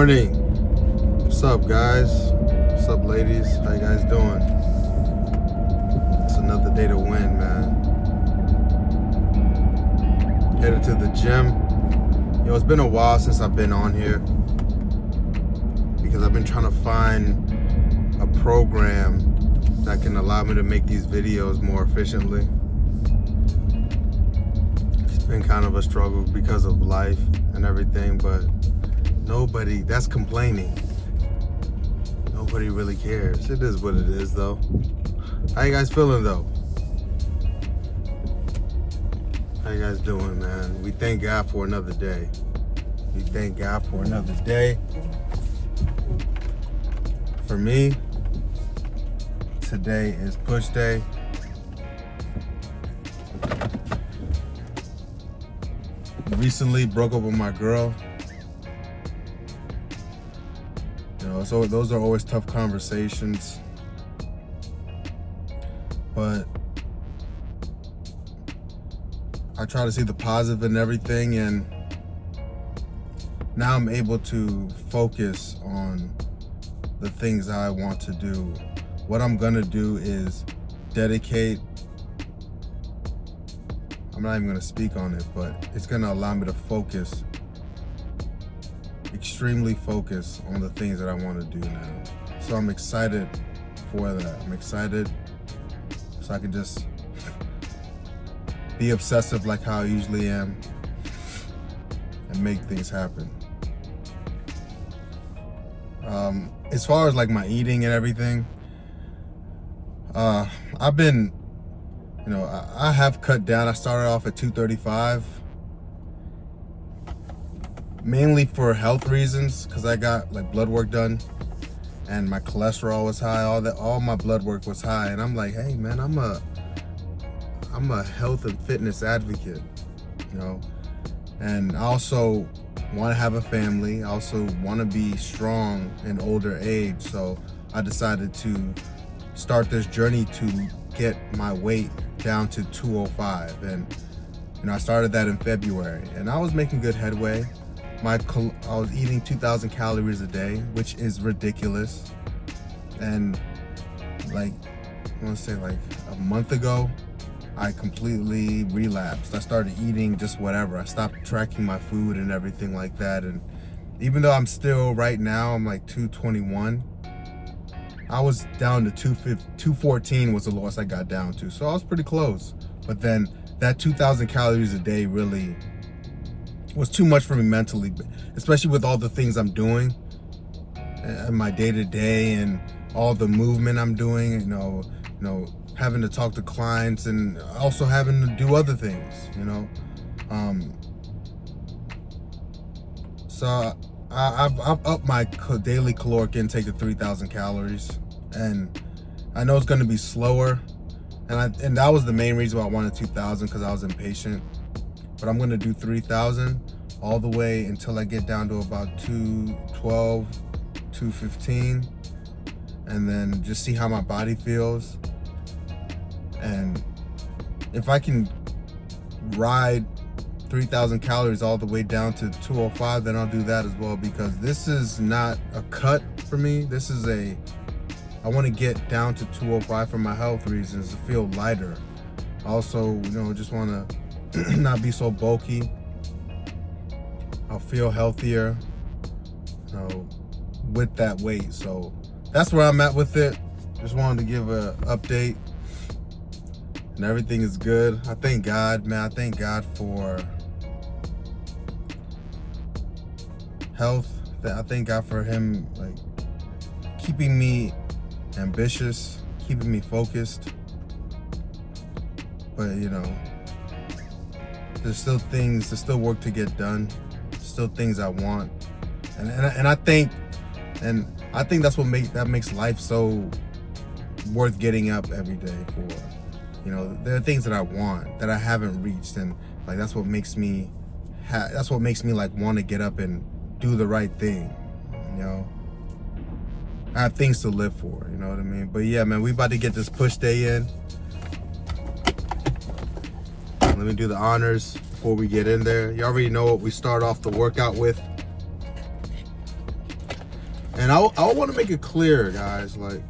morning. What's up, guys? What's up, ladies? How you guys doing? It's another day to win, man. Headed to the gym. Yo, it's been a while since I've been on here because I've been trying to find a program that can allow me to make these videos more efficiently. It's been kind of a struggle because of life and everything, but nobody that's complaining. Nobody really cares. It is what it is, though. How you guys feeling, though? How you guys doing, man? We thank God for another day. We thank God for another day. For me, today is push day. Recently broke up with my girl. You know, so those are always tough conversations. But I try to see the positive in everything, and now I'm able to focus on the things I want to do. What I'm gonna do is dedicate, I'm not even gonna speak on it, but it's gonna allow me to focus, extremely focus on the things that I want to do now. So I'm excited for that. I'm excited so I can just be obsessive like how I usually am and make things happen. As far as like my eating and everything, I've been, you know, I have cut down. I started off at 235, mainly for health reasons, because I got like blood work done and my cholesterol was high. All my blood work was high, and I'm like, hey man, I'm a health and fitness advocate, you know, and I also want to have a family. I also want to be strong in older age, so I decided to start this journey to get my weight down to 205, and you know, I started that in February, and I was making good headway. I was eating 2,000 calories a day, which is ridiculous, and like I want to say like a month ago, I completely relapsed. I started eating just whatever. I stopped tracking my food and everything like that. And even though I'm still, right now, I'm like 221, I was down to 214 was the lowest I got down to. So I was pretty close. But then that 2,000 calories a day really was too much for me mentally, especially with all the things I'm doing and my day-to-day and all the movement I'm doing, you know, having to talk to clients and also having to do other things, you know. So I've upped my daily caloric intake to 3,000 calories, and I know it's going to be slower, and that was the main reason why I wanted 2,000, because I was impatient. But I'm going to do 3,000 all the way until I get down to about 212, 215, and then just see how my body feels. And if I can ride 3,000 calories all the way down to 205, then I'll do that as well, because this is not a cut for me. This is I want to get down to 205 for my health reasons, to feel lighter. Also, you know, just want to not be so bulky. I'll feel healthier, you know, with that weight. So that's where I'm at with it. Just wanted to give an update. And everything is good. I thank God, man. I thank God for health. I thank God for him, like, keeping me ambitious, keeping me focused. But you know, there's still work to get done. Still things I want, and I think that's what makes life so worth getting up every day for. You know, there are things that I want that I haven't reached, and like that's what makes me like want to get up and do the right thing. You know, I have things to live for. You know what I mean? But yeah, man, we about to get this push day in. Let me do the honors before we get in there. You already know what we start off the workout with. And I want to make it clear, guys, like,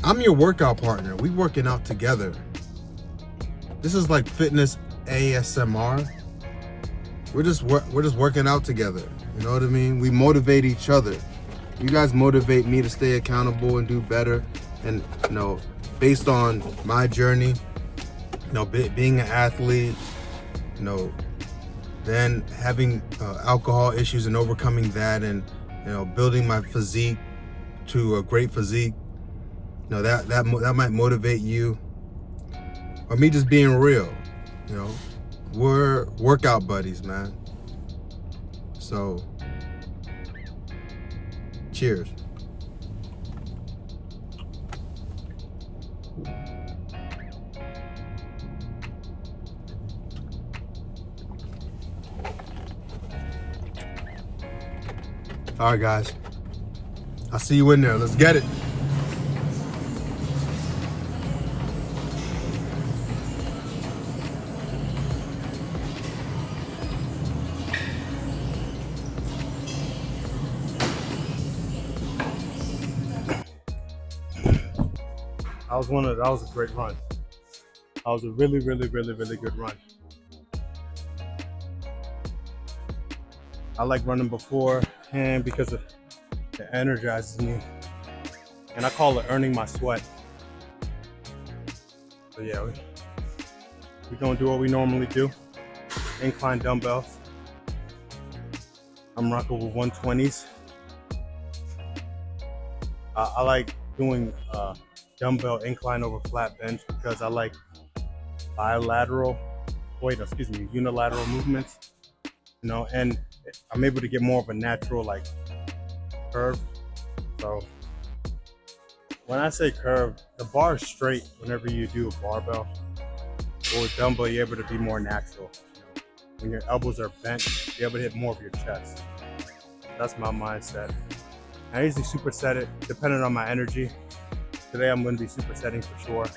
I'm your workout partner. We working out together. This is like fitness ASMR. We're just working out together. You know what I mean? We motivate each other. You guys motivate me to stay accountable and do better. And you know, based on my journey, you know, being an athlete, you know, then having alcohol issues and overcoming that, and you know, building my physique to a great physique. You know, that might motivate you. Or me just being real. You know, we're workout buddies, man. So, cheers. All right, guys. I'll see you in there. Let's get it. That was a great run. That was a really good run. I like running beforehand because it energizes me. And I call it earning my sweat. So yeah, we're gonna do what we normally do. Incline dumbbells. I'm rocking with 120s. I like doing dumbbell incline over flat bench because I like unilateral movements, you know, and I'm able to get more of a natural like curve. So when I say curve, the bar is straight whenever you do a barbell or a dumbbell, you're able to be more natural. When your elbows are bent, you're able to hit more of your chest. That's my mindset. I usually superset it depending on my energy. Today I'm going to be supersetting for sure.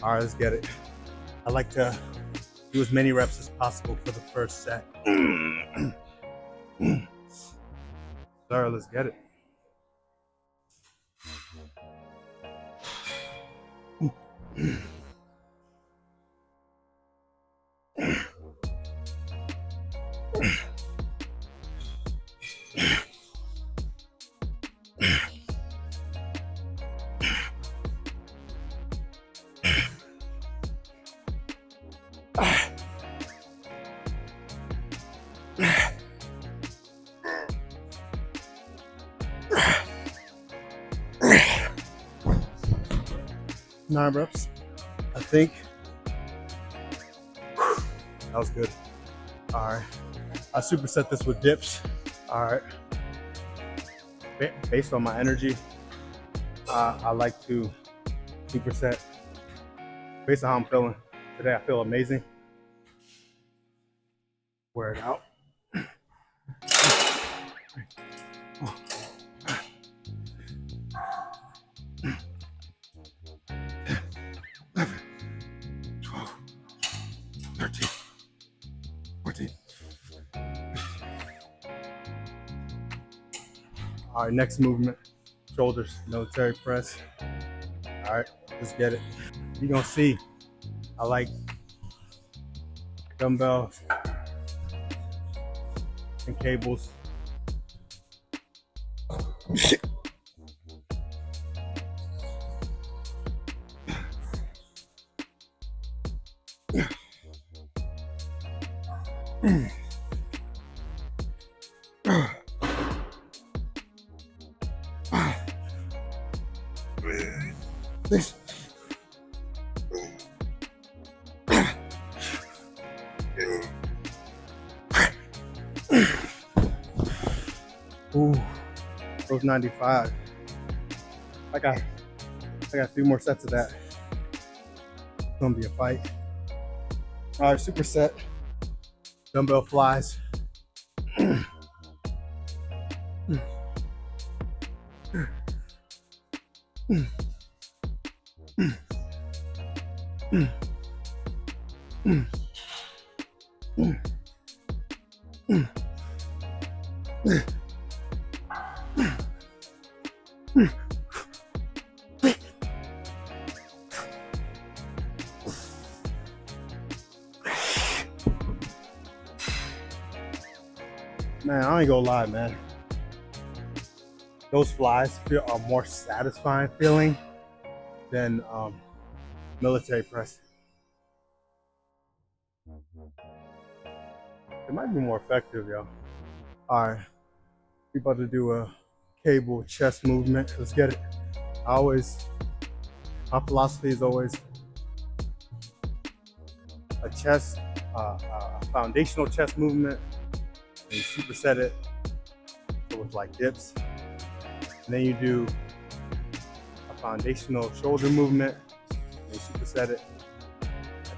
All right, let's get it. I like to do as many reps as possible for the first set. Sir, let's get it. Nine reps, I think. That was good. All right, I superset this with dips. All right, based on my energy, I like to superset based on how I'm feeling. Today I feel amazing. Wear it out. 12, 13, 14. All right, next movement, shoulders, military press. All right, let's get it. You're gonna see, I like dumbbells and cables. This. Ooh, those 95. I got a few more sets of that. It's gonna be a fight. All right, superset. Dumbbell flies. Man, I ain't gonna lie, man. Those flies feel a more satisfying feeling than military press. It might be more effective, yo. All right, we about to do a cable chest movement. Let's get it. My philosophy is always a chest, a foundational chest movement, and you superset it with like dips. And then you do a foundational shoulder movement, and you superset it. I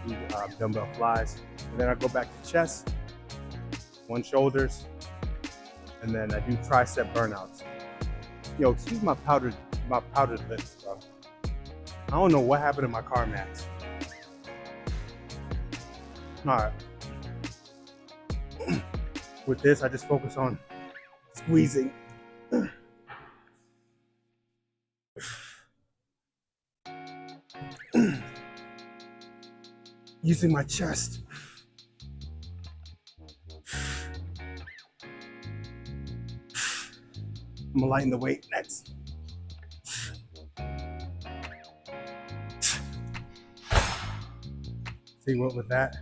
do dumbbell flies. And then I go back to chest, one shoulders, and then I do tricep burnouts. Yo, excuse my powdered lips, bro. I don't know what happened to my car mats. All right. With this, I just focus on squeezing. Using my chest. I'm gonna lighten the weight next. See what with that?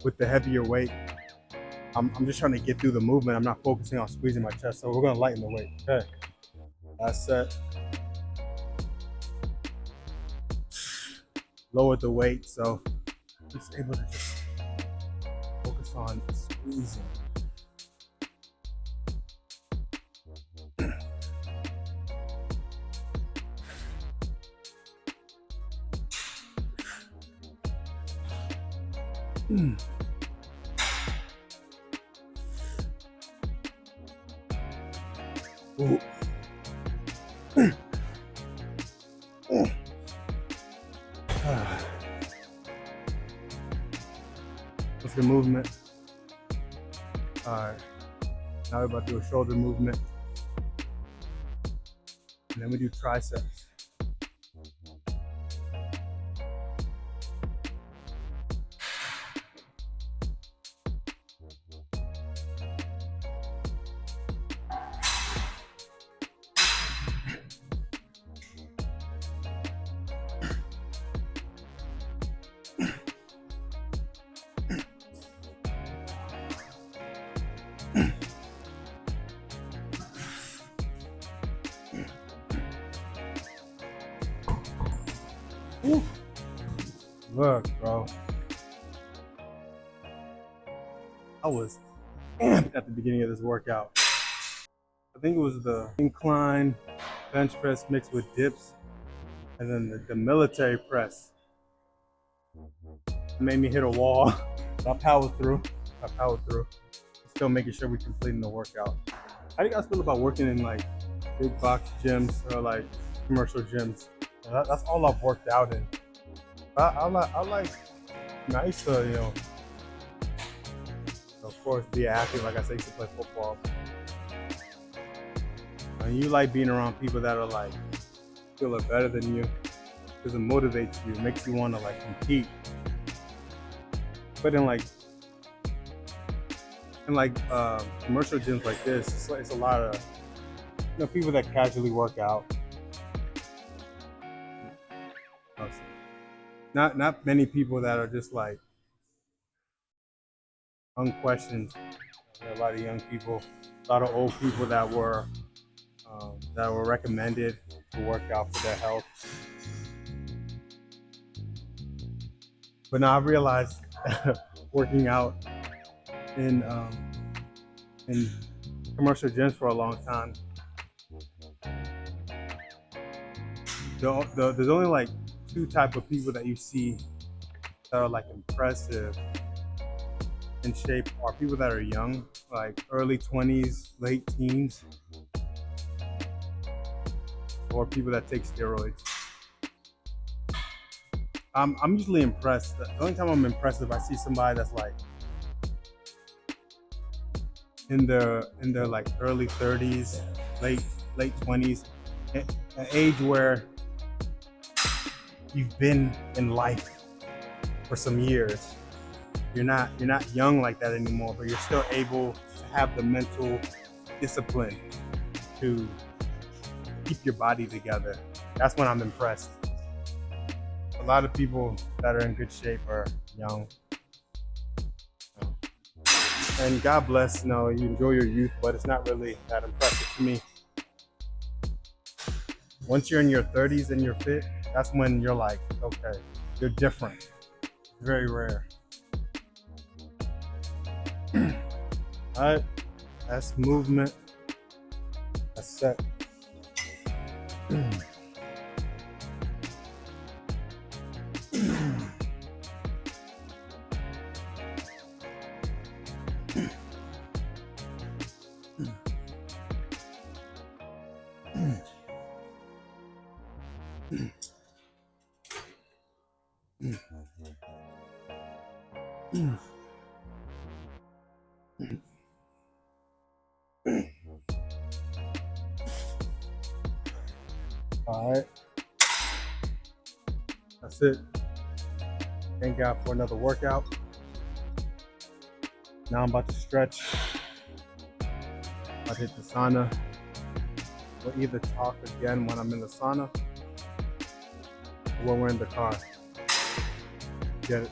With the heavier weight, I'm just trying to get through the movement. I'm not focusing on squeezing my chest. So we're gonna lighten the weight. Okay. That's set. Lowered the weight, so I'm just able to just focus on squeezing. Ooh. What's the movement? All right. Now we're about to do a shoulder movement. And then we do triceps. Ooh. Look, bro. I was amped at the beginning of this workout. I think it was the incline bench press mixed with dips, and then the military press. It made me hit a wall. I powered through. Still making sure we're completing the workout. How do you guys feel about working in like big box gyms or like commercial gyms? That's all I've worked out in. I like nice to, you know, of course, be an athlete. Like I say, I used to play football. And you like being around people that are like feel it better than you, because it motivates you, it makes you want to like compete. But in commercial gyms like this, it's a lot of, you know, people that casually work out. Not many people that are just like unquestioned. There are a lot of young people, a lot of old people that were recommended to work out for their health. But now I realized working out in commercial gyms for a long time, there's only like two type of people that you see that are like impressive in shape are people that are young, like early 20s, late teens, or people that take steroids. I'm usually impressed. The only time I'm impressed is if I see somebody that's like in their like early 30s, late 20s, an age where you've been in life for some years. You're not young like that anymore, but you're still able to have the mental discipline to keep your body together. That's when I'm impressed. A lot of people that are in good shape are young. And God bless, you enjoy your youth, but it's not really that impressive to me. Once you're in your 30s and you're fit, that's when you're like, okay, you're different. It's very rare. All right, that's movement. That's set. All right, that's it. Thank God for another workout. Now I'm about to stretch. I'll hit the sauna. We'll either talk again when I'm in the sauna or when we're in the car. Get it?